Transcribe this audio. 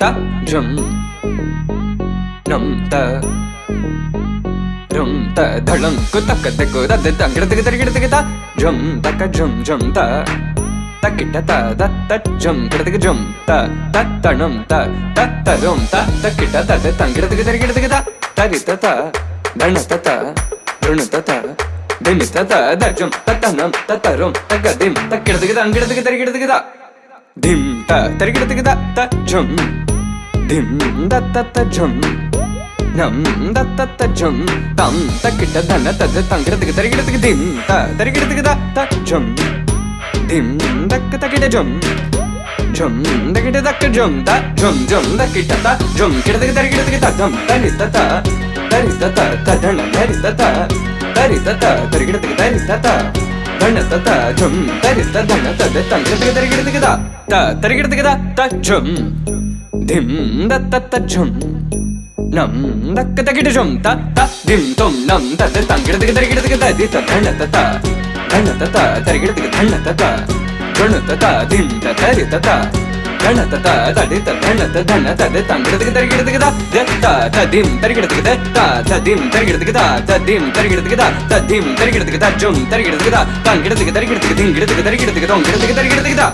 ta jum num ta rum ta dhalam ku tak te ku da de tang gid gid gid ta jum tak jum jum ta takita ta da ta jum gid jum ta tanum ta rum ta takita ta de tang gid gid ta tarita ta dhanata ta runata ta dinita ta da jum tanum rum tagadim takid gid ta dim ta tarigid gid ta jum dim da ta jum nam da ta jum tam takita dhana ta tangirad tarigid dim ta tarigid ta jum dim dak takita jum jum dakita dak jum ta jum dakita ta jum kirad tarigid ta dam tarita ta dhana tarita ta tarigid ta dhana ta jum tarita dhana ta tangirad tarigid ta tarigid ta jum dim da ta jum nam dak takita jum ta dim tum nam ta tangirad tarigid di ta dhana ta tarigid dhana ta dhana ta dim ta tarita ta dhana ta tarita dhana ta tangirad tarigid ta dim tarigid ta dim tarigid ta dim tarigid ta jum tarigid ta tangirad tarigid dingirad tarigid ta